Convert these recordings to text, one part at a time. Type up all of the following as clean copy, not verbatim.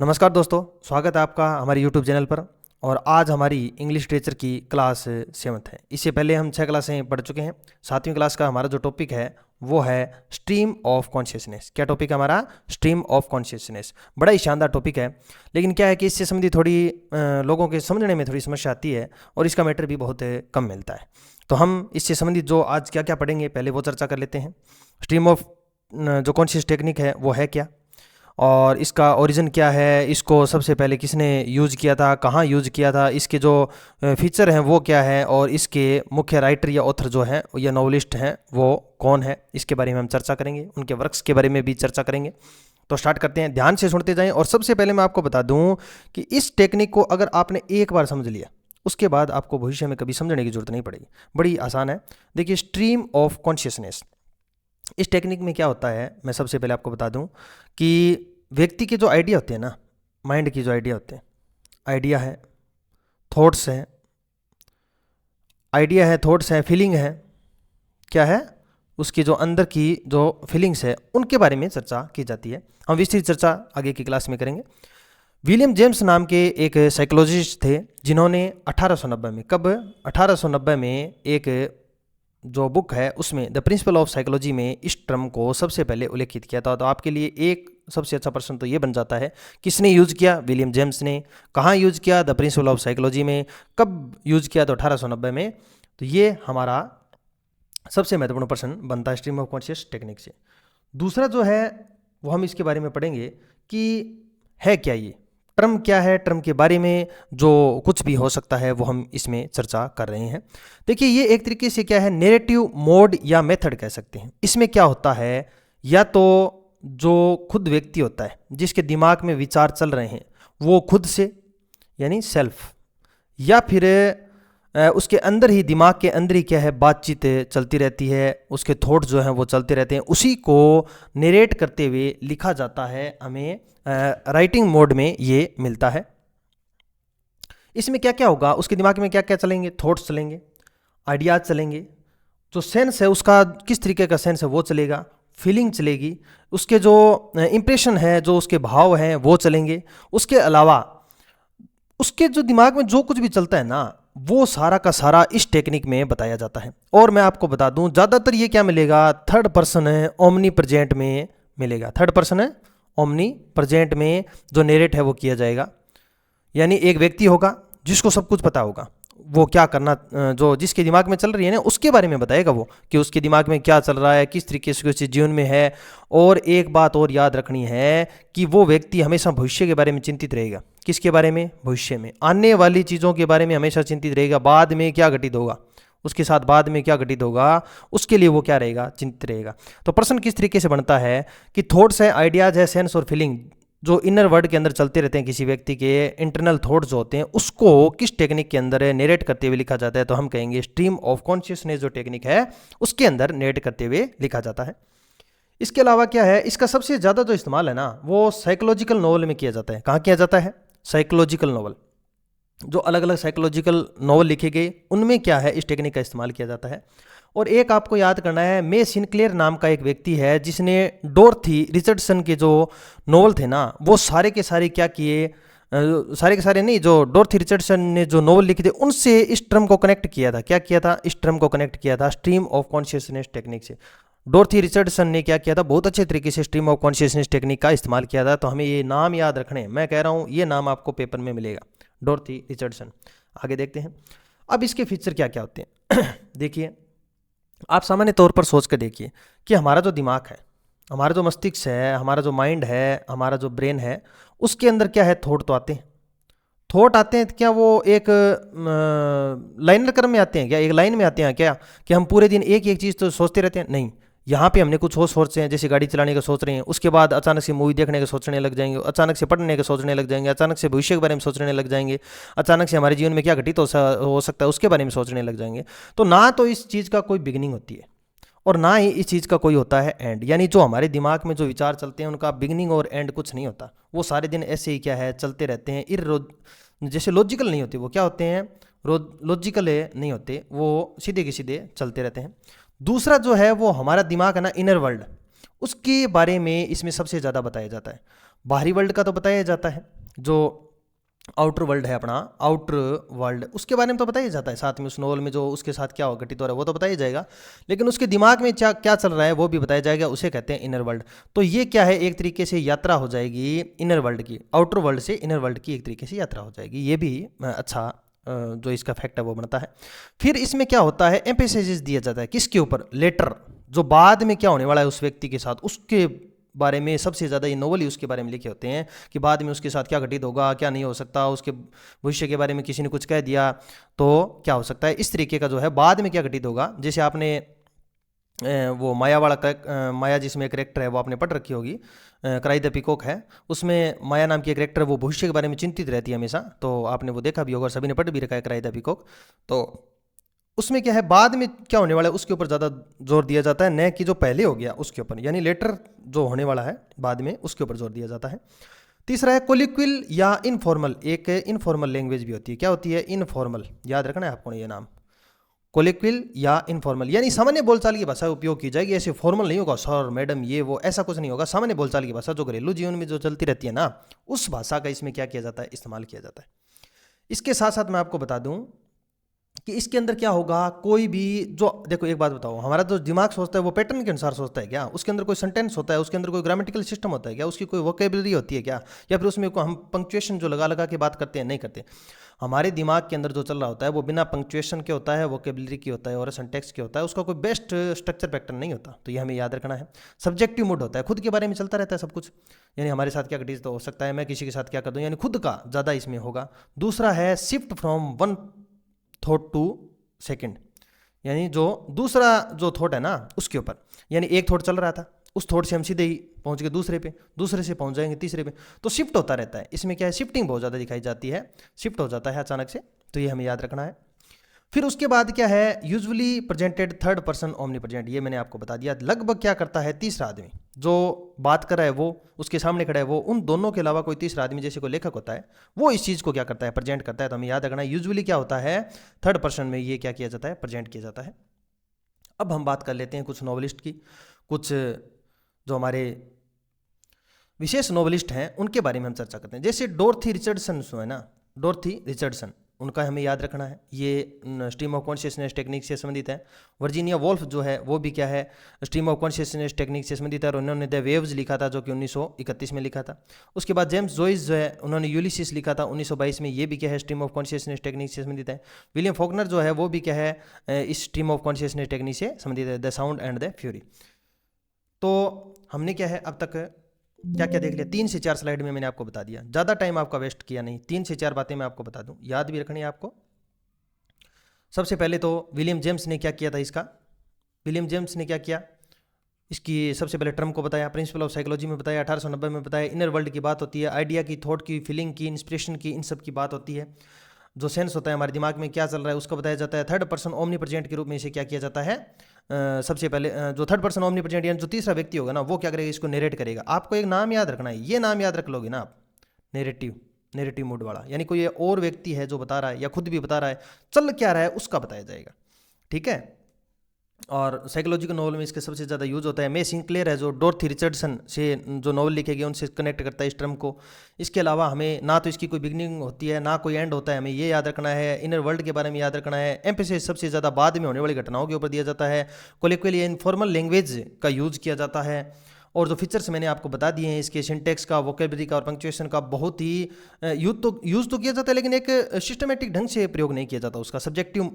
नमस्कार दोस्तों, स्वागत है आपका हमारे YouTube चैनल पर। और आज हमारी इंग्लिश लिटरेचर की क्लास 7th है। इससे पहले हम 6 क्लासें पढ़ चुके हैं। 7वीं क्लास का हमारा जो टॉपिक है वो है स्ट्रीम ऑफ कॉन्शियसनेस। क्या टॉपिक है हमारा? Stream of consciousness. बड़ा ही शानदार टॉपिक है, लेकिन क्या है कि इससे संबंधित थोड़ी लोगों के समझने में थोड़ी समस्या आती है और इसका मैटर भी बहुत कम मिलता है। तो हम इससे संबंधित जो आज क्या क्या पढ़ेंगे पहले वो चर्चा कर लेते हैं। स्ट्रीम ऑफ जो कॉन्शियस टेक्निक है वो है क्या, और इसका ओरिजिन क्या है, इसको सबसे पहले किसने यूज़ किया था, कहाँ यूज़ किया था, इसके जो फीचर हैं वो क्या है, और इसके मुख्य राइटर या ऑथर जो हैं या नॉवलिस्ट हैं वो कौन है, इसके बारे में हम चर्चा करेंगे। उनके वर्क्स के बारे में भी चर्चा करेंगे। तो स्टार्ट करते हैं, ध्यान से सुनते जाएं। और सबसे पहले मैं आपको बता दूं कि इस टेक्निक को अगर आपने एक बार समझ लिया उसके बाद आपको भविष्य में कभी समझने की जरूरत नहीं पड़ेगी। बड़ी आसान है। देखिए, स्ट्रीम ऑफ कॉन्शियसनेस, इस टेक्निक में क्या होता है, मैं सबसे पहले आपको बता दूं कि व्यक्ति के जो आइडिया होते हैं ना, माइंड की जो आइडिया होते हैं, आइडिया है, थॉट्स हैं, आइडिया है, थॉट्स हैं, फीलिंग है, क्या है, उसकी जो अंदर की जो फीलिंग्स है उनके बारे में चर्चा की जाती है। हम विस्तृत चर्चा आगे की क्लास में करेंगे। विलियम जेम्स नाम के एक साइकोलॉजिस्ट थे जिन्होंने 1890 में, कब, 1890 में एक जो बुक है उसमें द प्रिंसिपल ऑफ साइकोलॉजी में इस टर्म को सबसे पहले उल्लेखित किया था। तो आपके लिए एक सबसे अच्छा प्रश्न तो ये बन जाता है, किसने यूज किया? विलियम जेम्स ने। कहाँ यूज किया? द प्रिंसिपल ऑफ साइकोलॉजी में। कब यूज किया? तो 1890 में। तो ये हमारा सबसे महत्वपूर्ण प्रश्न बनता है स्ट्रीम ऑफ कॉन्शियस टेक्निक से। दूसरा जो है वो हम इसके बारे में पढ़ेंगे कि है क्या ये टर्म, क्या है, टर्म के बारे में जो कुछ भी हो सकता है वो हम इसमें चर्चा कर रहे हैं। देखिए, ये एक तरीके से क्या है, नैरेटिव मोड या मेथड कह सकते हैं। इसमें क्या होता है, या तो जो खुद व्यक्ति होता है जिसके दिमाग में विचार चल रहे हैं वो खुद से यानी सेल्फ, या फिर उसके अंदर ही, दिमाग के अंदर ही क्या है, बातचीत चलती रहती है, उसके थॉट जो हैं वो चलते रहते हैं, उसी को नरेट करते हुए लिखा जाता है। हमें राइटिंग मोड में ये मिलता है। इसमें क्या क्या होगा, उसके दिमाग में क्या क्या चलेंगे, थॉट्स चलेंगे, आइडियाज चलेंगे, जो सेंस है उसका किस तरीके का सेंस है वो चलेगा, फीलिंग चलेगी, उसके जो इम्प्रेशन है, जो उसके भाव हैं वो चलेंगे। उसके अलावा उसके जो दिमाग में जो कुछ भी चलता है ना, वो सारा का सारा इस टेक्निक में बताया जाता है। और मैं आपको बता दूं, ज़्यादातर ये क्या मिलेगा, थर्ड पर्सन है, ओमनी प्रेजेंट में मिलेगा। थर्ड पर्सन है, ओमनी प्रेजेंट में जो नरेट है वो किया जाएगा। यानी एक व्यक्ति होगा जिसको सब कुछ पता होगा, वो क्या करना, जो जिसके दिमाग में चल रही है ना उसके बारे में बताएगा वो, कि उसके दिमाग में क्या चल रहा है, किस तरीके से उसके जीवन में है। और एक बात और याद रखनी है कि वो व्यक्ति हमेशा भविष्य के बारे में चिंतित रहेगा। किसके बारे में? भविष्य में, आने वाली चीज़ों के बारे में हमेशा चिंतित रहेगा। बाद में क्या घटित होगा उसके साथ, बाद में क्या घटित होगा उसके लिए वो क्या रहेगा, चिंतित रहेगा। तो प्रश्न किस तरीके से बनता है कि थॉट्स है, आइडियाज है, सेंस और फीलिंग जो इनर वर्ड के अंदर चलते रहते हैं, किसी व्यक्ति के इंटरनल थॉट्स जो होते हैं, उसको किस टेक्निक के अंदर नरेट करते हुए लिखा जाता है। तो हम कहेंगे स्ट्रीम ऑफ कॉन्शियसनेस जो टेक्निक है उसके अंदर नरेट करते हुए लिखा जाता है। इसके अलावा क्या है, इसका सबसे ज़्यादा जो इस्तेमाल है ना वो साइकोलॉजिकल नॉवल में किया जाता है। कहाँ किया जाता है? Psychological novel. जो अलग अलग साइकोलॉजिकल नॉवल लिखे गए उनमें क्या है, इस टेक्निक का इस्तेमाल किया जाता है। और एक आपको याद करना है, मे सिनक्लेयर नाम का एक व्यक्ति है जिसने डोरथी रिचर्डसन के जो नॉवल थे ना वो सारे के सारे क्या किए, सारे के सारे नहीं, जो डोरथी रिचर्डसन ने जो नॉवल लिखे थे उनसे इस टर्म को कनेक्ट किया था। क्या किया था? इस टर्म को कनेक्ट किया था स्ट्रीम ऑफ कॉन्शियसनेस टेक्निक से। डोरथी रिचर्डसन ने क्या किया था, बहुत अच्छे तरीके से स्ट्रीम ऑफ कॉन्शियसनेस टेक्निक का इस्तेमाल किया था। तो हमें ये नाम याद रखने हैं, मैं कह रहा हूँ ये नाम आपको पेपर में मिलेगा, डोरथी रिचर्डसन। आगे देखते हैं अब इसके फीचर क्या क्या होते हैं। देखिए, आप सामान्य तौर पर सोच कर देखिए कि हमारा जो दिमाग है, हमारा जो मस्तिष्क है, हमारा जो माइंड है, हमारा जो ब्रेन है, उसके अंदर क्या है, थॉट तो आते हैं। थॉट आते हैं, क्या वो एक लाइनर क्रम में आते हैं क्या, एक लाइन में आते हैं क्या, कि हम पूरे दिन एक एक चीज़ तो सोचते रहते हैं? नहीं, यहाँ पे हमने कुछ और सोचते हैं, जैसे गाड़ी चलाने का सोच रहे हैं, उसके बाद अचानक से मूवी देखने का सोचने लग जाएंगे, अचानक से पढ़ने का सोचने लग जाएंगे, अचानक से भविष्य के बारे में सोचने लग जाएंगे, अचानक से हमारे जीवन में क्या घटित हो सकता है उसके बारे में सोचने लग जाएंगे। तो ना तो इस चीज़ का कोई बिगिनिंग होती है और ना ही इस चीज़ का कोई होता है एंड। यानी जो हमारे दिमाग में जो विचार चलते हैं उनका बिगिनिंग और एंड कुछ नहीं होता, वो सारे दिन ऐसे ही क्या है, चलते रहते हैं। जैसे लॉजिकल नहीं होते, वो क्या होते हैं, लॉजिकल नहीं होते, वो सीधे के सीधे चलते रहते हैं। दूसरा जो है वो हमारा दिमाग है ना, इनर वर्ल्ड, उसके बारे में इसमें सबसे ज़्यादा बताया जाता है। बाहरी वर्ल्ड का तो बताया जाता है, जो आउटर वर्ल्ड है अपना, आउटर वर्ल्ड, उसके बारे में तो बताया जाता है साथ में, उस नॉवल में जो उसके साथ क्या घटित हो रहा है वो तो बताया जाएगा, लेकिन उसके दिमाग में क्या क्या चल रहा है वो भी बताया जाएगा, उसे कहते हैं इनर वर्ल्ड। तो ये क्या है, एक तरीके से यात्रा हो जाएगी इनर वर्ल्ड की, आउटर वर्ल्ड से इनर वर्ल्ड की एक तरीके से यात्रा हो जाएगी। ये भी अच्छा जो इसका फैक्ट है वो बनता है। फिर इसमें क्या होता है, एम्फेसिस दिया जाता है किसके ऊपर, लेटर, जो बाद में क्या होने वाला है उस व्यक्ति के साथ, उसके बारे में सबसे ज़्यादा ये नोवेल ही उसके बारे में लिखे होते हैं कि बाद में उसके साथ क्या घटित होगा, क्या नहीं हो सकता, उसके भविष्य के बारे में किसी ने कुछ कह दिया तो क्या हो सकता है, इस तरीके का जो है बाद में क्या घटित होगा। जैसे आपने वो माया वाला माया जिसमें एक करेक्टर है वो आपने पढ़ रखी होगी, क्राई द पीकॉक है, उसमें माया नाम की एक करेक्टर वो भविष्य के बारे में चिंतित रहती है हमेशा, तो आपने वो देखा भी होगा, सभी ने पढ़ भी रखा है क्राई द पीकॉक। तो उसमें क्या है, बाद में क्या होने वाला है उसके ऊपर ज़्यादा जोर दिया जाता है, न कि जो पहले हो गया उसके ऊपर, यानी लेटर जो होने वाला है बाद में उसके ऊपर जोर दिया जाता है। तीसरा है कोलिक्विल या इनफॉर्मल, एक इनफॉर्मल लैंग्वेज भी होती है। क्या होती है, इनफॉर्मल, याद रखना है आपको ये नाम, कोलिक्विल या इनफॉर्मल, यानी सामान्य बोलचाल की भाषा उपयोग की जाएगी, ऐसे फॉर्मल नहीं होगा सर मैडम ये वो, ऐसा कुछ नहीं होगा। सामान्य बोलचाल की भाषा जो घरेलू जीवन में जो चलती रहती है ना, उस भाषा का इसमें क्या किया जाता है, इस्तेमाल किया जाता है। इसके साथ साथ मैं आपको बता दूं कि इसके अंदर क्या होगा, कोई भी जो, देखो एक बात बताओ, हमारा जो दिमाग सोचता है वो पैटर्न के अनुसार सोचता है क्या, उसके अंदर कोई सेंटेंस होता है, उसके अंदर कोई ग्रामेटिकल सिस्टम होता है क्या, उसकी कोई वोकेबलरी होती है क्या, या फिर उसमें हम पंक्चुएशन जो लगा लगा के बात करते हैं, नहीं करते। हमारे दिमाग के अंदर जो चल रहा होता है वो बिना पंक्चुएशन के होता है, वोकेबलरी की होता है और सिंटैक्स के होता है, उसका कोई बेस्ट स्ट्रक्चर पैटर्न नहीं होता, तो ये हमें याद रखना है। सब्जेक्टिव मूड होता है, खुद के बारे में चलता रहता है सब कुछ, यानी हमारे साथ क्या घटित हो सकता है, मैं किसी के साथ क्या कर दूं, यानी खुद का ज़्यादा इसमें होगा। दूसरा है shift from one thought to second, यानी जो दूसरा जो थॉट है ना उसके ऊपर, यानी एक थॉट चल रहा था, उस थॉट से हम सीधे ही पहुंच गए दूसरे पे, दूसरे से पहुंच जाएंगे तीसरे पे, तो शिफ्ट होता रहता है। इसमें क्या है, शिफ्टिंग बहुत ज़्यादा दिखाई जाती है, शिफ्ट हो जाता है अचानक से, तो ये हमें याद रखना है। फिर उसके बाद क्या है, usually presented third person omni present, ये मैंने आपको बता दिया। लगभग क्या करता है, तीसरा आदमी जो बात कर रहा है वो, उसके सामने खड़ा है वो, उन दोनों के अलावा कोई तीसरा आदमी जैसे कोई लेखक होता है वो इस चीज़ को क्या करता है, प्रेजेंट करता है। तो हमें याद रखना है यूजुअली क्या होता है, थर्ड पर्सन में ये क्या किया जाता है, प्रेजेंट किया जाता है। अब हम बात कर लेते हैं कुछ नॉवलिस्ट की, कुछ जो हमारे विशेष नॉवलिस्ट हैं उनके बारे में हम चर्चा करते हैं। जैसे डोरथी रिचर्डसन है ना, डोरथी रिचर्डसन, उनका हमें याद रखना है, ये स्ट्रीम ऑफ कॉन्शियसनेस टेक्निक से संबंधित है। वर्जीनिया वोल्फ जो है वो भी क्या है, स्ट्रीम ऑफ कॉन्शियसनेस टेक्निक से संबंधित है, और उन्होंने द वेव्स लिखा था जो कि 1931 में लिखा था। उसके बाद जेम्स जॉइस जो है उन्होंने यूलिसिस लिखा था 1922 में, ये भी क्या है, स्ट्रीम ऑफ कॉन्शियसनेस टेक्निक से संबंधित है। विलियम फॉकनर जो है वो भी क्या है, इस स्ट्रीम ऑफ कॉन्शियसनेस टेक्निक से संबंधित है, the sound and the fury. तो हमने क्या है अब तक क्या क्या देख लिया, 3 से 4 स्लाइड में मैंने आपको बता दिया, ज़्यादा टाइम आपका वेस्ट किया नहीं, 3 से 4 बातें मैं आपको बता दूं, याद भी रखनी है आपको। सबसे पहले तो विलियम जेम्स ने क्या किया था, इसका विलियम जेम्स ने क्या किया, इसकी सबसे पहले टर्म को बताया, प्रिंसिपल ऑफ साइकोलॉजी में बताया, 1890 में बताया। इनर वर्ल्ड की बात होती है, आइडिया की, थॉट की, फीलिंग की, इंस्पिरेशन की, इन सब की बात होती है। जो सेंस होता है हमारे दिमाग में क्या चल रहा है उसको बताया जाता है। थर्ड पर्सन ओमनी प्रेजेंट के रूप में इसे क्या किया जाता है, सबसे पहले जो थर्ड पर्सन ओमनी प्रेजेंट यानी जो तीसरा व्यक्ति होगा ना वो क्या करेगा, इसको नरेट करेगा। आपको एक नाम याद रखना है, ये नाम याद रख लोगे ना आप, नेरेटिव, नेरेटिव मूड वाला, यानी कोई और व्यक्ति है जो बता रहा है या खुद भी बता रहा है, चल क्या रहा है उसका बताया जाएगा, ठीक है। और साइकोलॉजिकल नॉवल में इसका सबसे ज़्यादा यूज होता है। मे सिंक्लेयर है जो डोरथी रिचर्डसन से जो नॉवल लिखेगी उनसे कनेक्ट करता है इस टर्म को। इसके अलावा हमें ना तो इसकी कोई बिगनिंग होती है ना कोई एंड होता है, हमें ये याद रखना है। इनर वर्ल्ड के बारे में याद रखना है। एम्फेसिस सबसे ज़्यादा बाद में होने वाली घटनाओं के ऊपर दिया जाता है। कोलिक्वल या इनफॉर्मल लैंग्वेज का यूज़ किया जाता है। और जो फीचर्स मैंने आपको बता दिए हैं इसके, सिंटेक्स का, वोकेबलरी का और पंक्चुएशन का, बहुत ही यूज़ तो किया जाता है लेकिन एक सिस्टमेटिक ढंग से प्रयोग नहीं किया जाता। उसका सब्जेक्टिव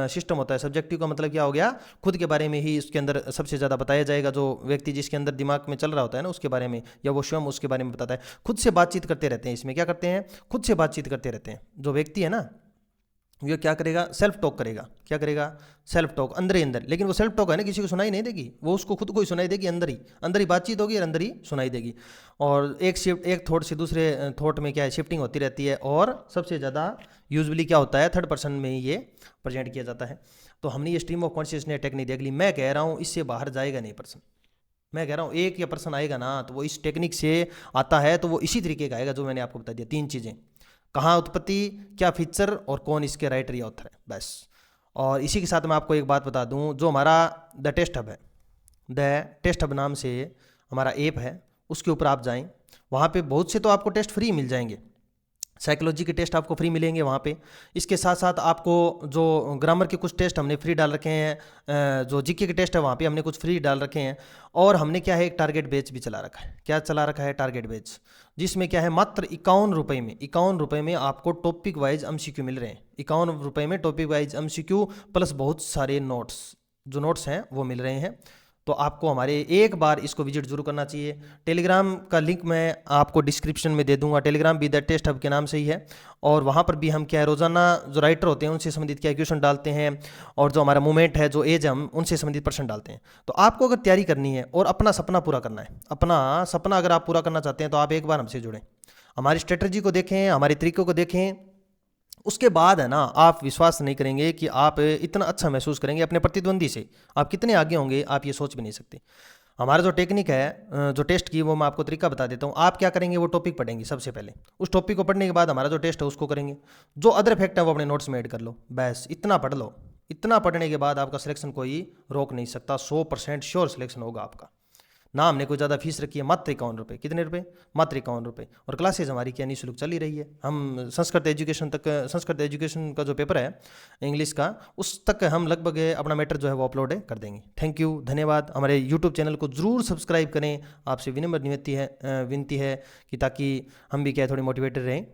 सिस्टम होता है। सब्जेक्टिव का मतलब क्या हो गया, खुद के बारे में ही उसके अंदर सबसे ज़्यादा बताया जाएगा। जो व्यक्ति जिसके अंदर दिमाग में चल रहा होता है ना उसके बारे में, या वो स्वयं उसके बारे में बताता है। खुद से बातचीत करते रहते हैं, इसमें क्या करते हैं, खुद से बातचीत करते रहते हैं। जो व्यक्ति है ना ये क्या करेगा, सेल्फ टॉक करेगा। क्या करेगा, सेल्फ टॉक, अंदर ही अंदर। लेकिन वो सेल्फ टॉक है ना, किसी को सुनाई नहीं देगी, वो उसको खुद को ही सुनाई देगी, अंदर ही बातचीत होगी और अंदर ही सुनाई देगी। और एक थॉट से दूसरे थॉट में क्या है, शिफ्टिंग होती रहती है। और सबसे ज़्यादा यूजुअली क्या होता है, थर्ड पर्सन में ही ये प्रेजेंट किया जाता है। तो हमने ये स्ट्रीम ऑफ कॉन्शियसनेस टेक्निक देख ली। मैं कह रहा हूँ इससे बाहर जाएगा नहीं पर्सन। मैं कह रहा हूँ एक या पर्सन आएगा ना तो वो इस टेक्निक से आता है, तो वो इसी तरीके का आएगा जो मैंने आपको बता दिया। 3 चीज़ें, कहाँ उत्पत्ति, क्या फीचर और कौन इसके राइटर या ऑथर है, बस। और इसी के साथ मैं आपको एक बात बता दूं, जो हमारा द टेस्ट हब है, द टेस्ट हब नाम से हमारा ऐप है, उसके ऊपर आप जाएं, वहाँ पे बहुत से तो आपको टेस्ट फ्री मिल जाएंगे। साइकोलॉजी के टेस्ट आपको फ्री मिलेंगे वहाँ पे। इसके साथ साथ आपको जो ग्रामर के कुछ टेस्ट हमने फ्री डाल रखे हैं, जो जीके के टेस्ट है वहाँ पे हमने कुछ फ्री डाल रखे हैं। और हमने क्या है, एक टारगेट बैच भी चला रखा है। क्या चला रखा है? टारगेट बैच, जिसमें क्या है, मात्र 51 रुपये में, 51 रुपये में आपको टॉपिक वाइज एमसीक्यू मिल रहे हैं। 51 रुपये में टॉपिक वाइज एमसीक्यू प्लस बहुत सारे नोट्स, जो नोट्स हैं वो मिल रहे हैं। तो आपको हमारे एक बार इसको विजिट जरूर करना चाहिए। टेलीग्राम का लिंक मैं आपको डिस्क्रिप्शन में दे दूंगा। टेलीग्राम भी द टेस्ट हब के नाम से ही है। और वहाँ पर भी हम क्या है, रोज़ाना जो राइटर होते हैं उनसे संबंधित क्या क्वेश्चन डालते हैं, और जो हमारा मूवमेंट है, जो एज है, हम उनसे संबंधित प्रश्न डालते हैं। तो आपको अगर तैयारी करनी है और अपना सपना पूरा करना है, अपना सपना अगर आप पूरा करना चाहते हैं, तो आप एक बार हमसे जुड़ें, हमारी स्ट्रेटजी को देखें, हमारे तरीकों को देखें। उसके बाद है ना, आप विश्वास नहीं करेंगे कि आप इतना अच्छा महसूस करेंगे अपने प्रतिद्वंदी से। आप कितने आगे होंगे आप ये सोच भी नहीं सकते। हमारा जो टेक्निक है, जो टेस्ट की, वो मैं आपको तरीका बता देता हूँ। आप क्या करेंगे, वो टॉपिक पढ़ेंगे सबसे पहले। उस टॉपिक को पढ़ने के बाद हमारा जो टेस्ट है उसको करेंगे। जो अदर फैक्ट है वो अपने नोट्स में ऐड कर लो, बस इतना पढ़ लो। इतना पढ़ने के बाद आपका सिलेक्शन कोई रोक नहीं सकता। 100% श्योर सिलेक्शन होगा आपका। ना हमने कोई ज़्यादा फीस रखी है, मात्र 51 रुपये। कितने रुपए? मात्र 51 रुपये। और क्लासेज हमारी क्या निःशुल्क चल ही रही है। हम संस्कृत एजुकेशन तक, संस्कृत एजुकेशन का जो पेपर है इंग्लिश का, उस तक हम लगभग अपना मैटर जो है वो अपलोड कर देंगे। थैंक यू, धन्यवाद। हमारे यूट्यूब चैनल को ज़रूर सब्सक्राइब करें। आपसे विनम्र विनती है कि ताकि हम भी क्या है, थोड़ी मोटिवेटेड रहें।